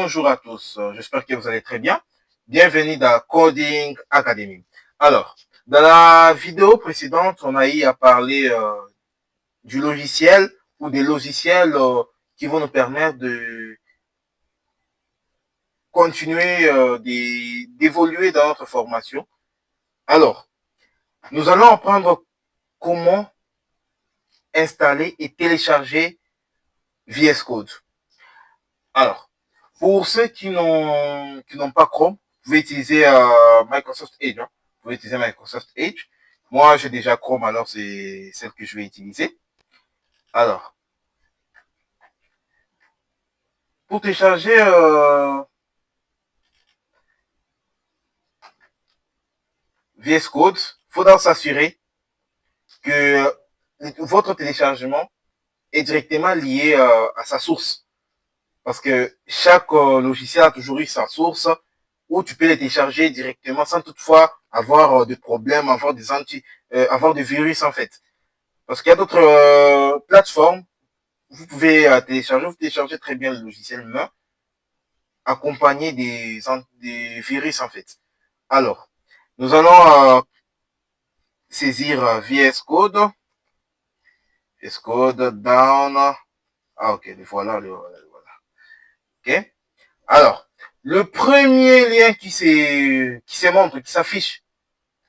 Bonjour à tous, j'espère que vous allez très bien. Bienvenue dans Coding Academy. Alors, dans la vidéo précédente, on a eu à parler du logiciel ou des logiciels qui vont nous permettre de continuer d'évoluer dans notre formation. Alors, nous allons apprendre comment installer et télécharger VS Code. Alors, pour ceux qui n'ont pas Chrome, vous pouvez utiliser Microsoft Edge. Hein. Vous pouvez utiliser Microsoft Edge. Moi, j'ai déjà Chrome, alors c'est celle que je vais utiliser. Alors, pour télécharger VS Code, il faudra s'assurer que votre téléchargement est directement lié à sa source. Parce que chaque logiciel a toujours eu sa source où tu peux les télécharger directement sans toutefois avoir de problèmes, avoir des virus en fait. Parce qu'il y a d'autres plateformes, vous pouvez télécharger, vous téléchargez très bien le logiciel humain, accompagné des virus en fait. Alors, nous allons saisir VS Code, VS Code down. Ah ok, voilà, voilà. Ok. Alors, le premier lien qui se montre, qui s'affiche,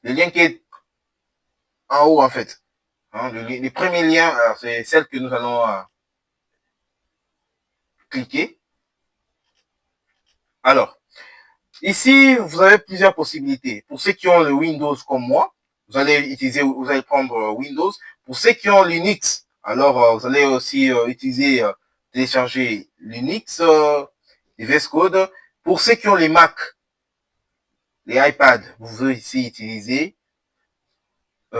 le lien qui est en haut en fait. Hein, le premier lien, c'est celle que nous allons cliquer. Alors, ici, vous avez plusieurs possibilités. Pour ceux qui ont le Windows comme moi, vous allez prendre Windows. Pour ceux qui ont Linux, alors vous allez aussi télécharger Linux, VS Code. Pour ceux qui ont les Mac, les iPads, vous pouvez ici utiliser. C'est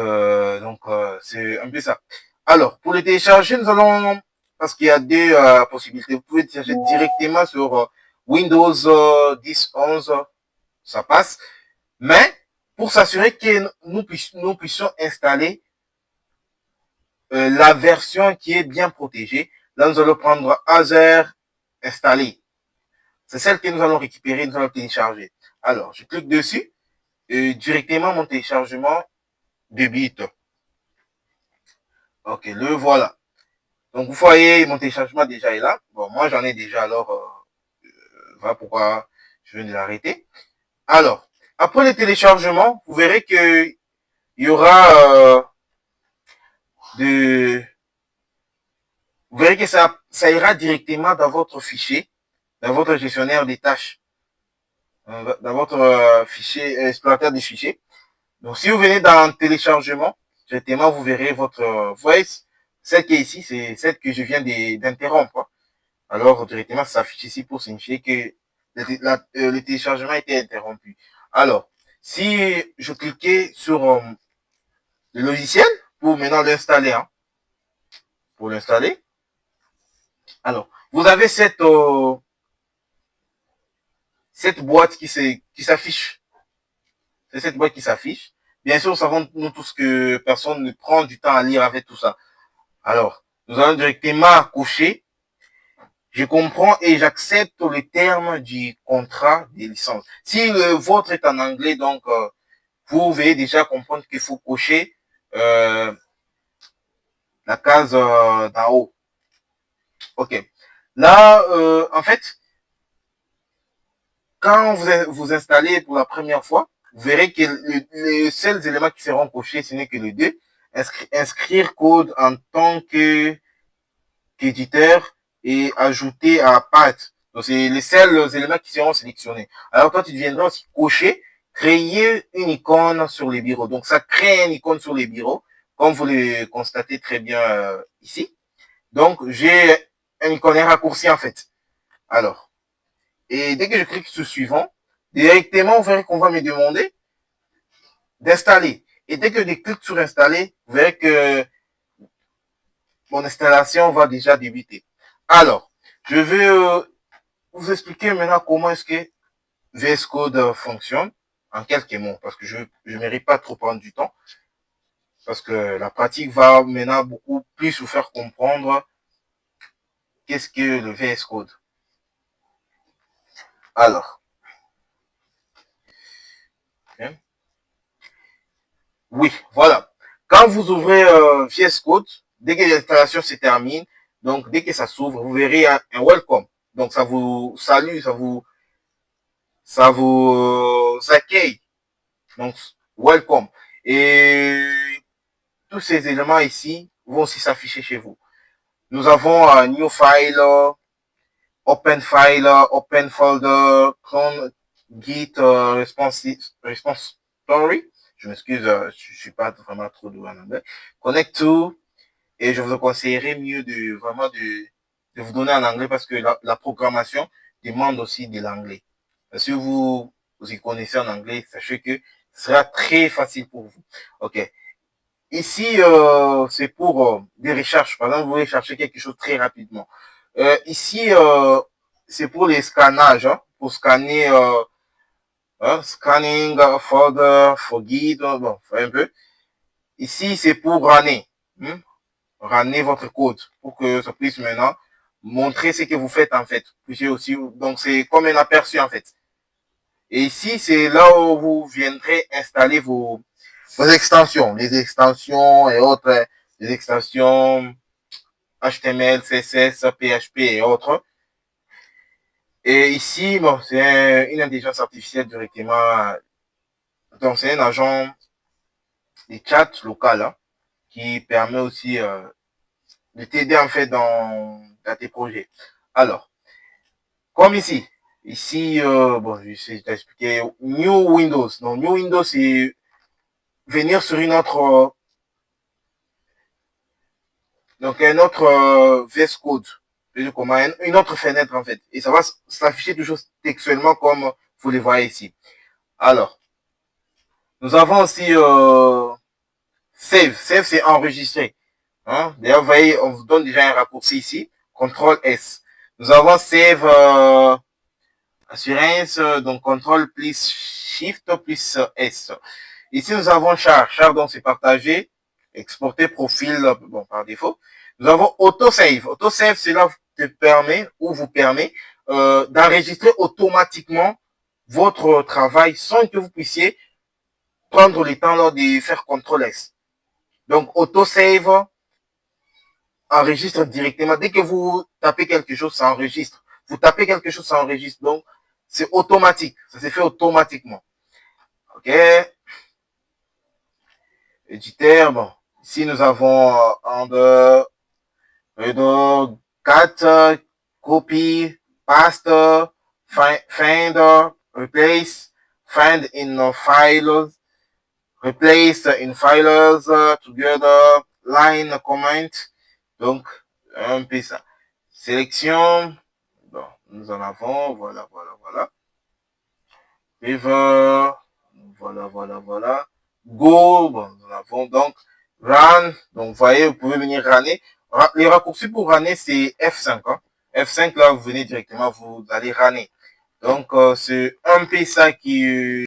un peu ça. Alors, pour le télécharger, nous allons, parce qu'il y a deux possibilités. Vous pouvez télécharger directement sur Windows 10, 11, ça passe. Mais, pour s'assurer que nous puissions installer la version qui est bien protégée, là, nous allons prendre Azer installer. C'est celle que nous allons récupérer, nous allons télécharger. Alors, je clique dessus et directement mon téléchargement débute. Ok, le voilà. Donc, vous voyez, mon téléchargement déjà est là. Bon, moi, j'en ai déjà, alors, voilà pourquoi je viens de l'arrêter. Alors, après le téléchargement, vous verrez que il y aura vous verrez que ça ira directement dans votre fichier, dans votre gestionnaire des tâches, dans votre fichier, explorateur des fichiers. Donc, si vous venez dans téléchargement, directement, vous verrez votre voice. Celle qui est ici, c'est celle que je viens d'interrompre. Alors, directement, ça s'affiche ici pour signifier que le téléchargement a été interrompu. Alors, si je cliquais sur le logiciel pour maintenant l'installer, hein, pour l'installer, alors, vous avez cette boîte qui s'affiche. C'est cette boîte qui s'affiche. Bien sûr, nous savons nous tous que personne ne prend du temps à lire avec tout ça. Alors, nous allons directement cocher. Je comprends et j'accepte les termes du contrat de licence. Si le vôtre est en anglais, donc vous pouvez déjà comprendre qu'il faut cocher la case d'en haut. Ok. Là, en fait, quand vous installez pour la première fois, vous verrez que les seuls éléments qui seront cochés, ce n'est que les deux. Inscrire code en tant qu'éditeur et ajouter à Path. Donc, c'est les seuls éléments qui seront sélectionnés. Alors, toi, tu viendras aussi cocher, créer une icône sur les bureaux. Donc, ça crée une icône sur les bureaux, comme vous le constatez très bien ici. Donc, j'ai une icône raccourci, en fait. Alors, et dès que je clique sur suivant, directement, vous verrez qu'on va me demander d'installer. Et dès que je clique sur installer, vous verrez que mon installation va déjà débuter. Alors, je vais vous expliquer maintenant comment est-ce que VS Code fonctionne en quelques mots, parce que je ne mérite pas trop prendre du temps, parce que la pratique va maintenant beaucoup plus vous faire comprendre qu'est-ce que le VS Code. Alors, okay. Oui, voilà. Quand vous ouvrez VS Code, dès que l'installation se termine, donc dès que ça s'ouvre, vous verrez un welcome. Donc ça vous salue, ça vous accueille. Donc welcome. Et tous ces éléments ici vont aussi s'afficher chez vous. Nous avons un new file, open file, open folder, clone, git, response story. Je m'excuse, je suis pas vraiment trop doué en anglais. Connect to, et je vous conseillerais mieux de vous donner en anglais parce que la programmation demande aussi de l'anglais. Si vous y connaissez en anglais, sachez que ce sera très facile pour vous. Ok. Ici, c'est pour des recherches. Par exemple, vous voulez chercher quelque chose très rapidement. Ici, c'est pour les scannages, hein, pour scanner, scanning, folder, forget, bon, un peu. Ici, c'est pour runner. Runner votre code pour que ça puisse maintenant montrer ce que vous faites en fait. Aussi, donc, c'est comme un aperçu en fait. Et ici, c'est là où vous viendrez installer vos extensions, les extensions et autres, les extensions HTML, CSS, PHP et autres. Et ici, bon, c'est une intelligence artificielle directement. Donc, c'est un agent de chat local hein, qui permet aussi de t'aider en fait dans tes projets. Alors, comme ici, bon, je vais t'expliquer New Windows. Donc, New Windows, c'est venir sur une autre, donc un autre VS Code, une autre fenêtre en fait. Et ça va s'afficher toujours textuellement comme vous les voyez ici. Alors, nous avons aussi Save. Save, c'est enregistrer. Hein? D'ailleurs, vous voyez, on vous donne déjà un raccourci ici. CTRL S. Nous avons Save Assurance, donc CTRL plus Shift plus S. Ici, nous avons Char. Char, donc c'est partager, exporter profil, bon, par défaut. Nous avons Autosave. Autosave, cela te permet ou vous permet d'enregistrer automatiquement votre travail sans que vous puissiez prendre le temps là, de faire CTRL S. Donc, Autosave enregistre directement. Dès que vous tapez quelque chose, ça enregistre. Vous tapez quelque chose, ça enregistre. Donc, c'est automatique. Ça se fait automatiquement. OK. Éditeur, bon. Ici, nous avons under, redo, 4, copy, paste, find, replace, find in files, replace in files, together, line, comment. Donc, un peu ça. Sélection. Bon, nous en avons. Voilà. River. Voilà. Go. Bon, nous en avons donc. Run. Donc, vous voyez, vous pouvez venir runner. Les raccourcis pour runner, c'est F5. Hein. F5, là, vous venez directement, vous allez runner. Donc, c'est un peu ça qui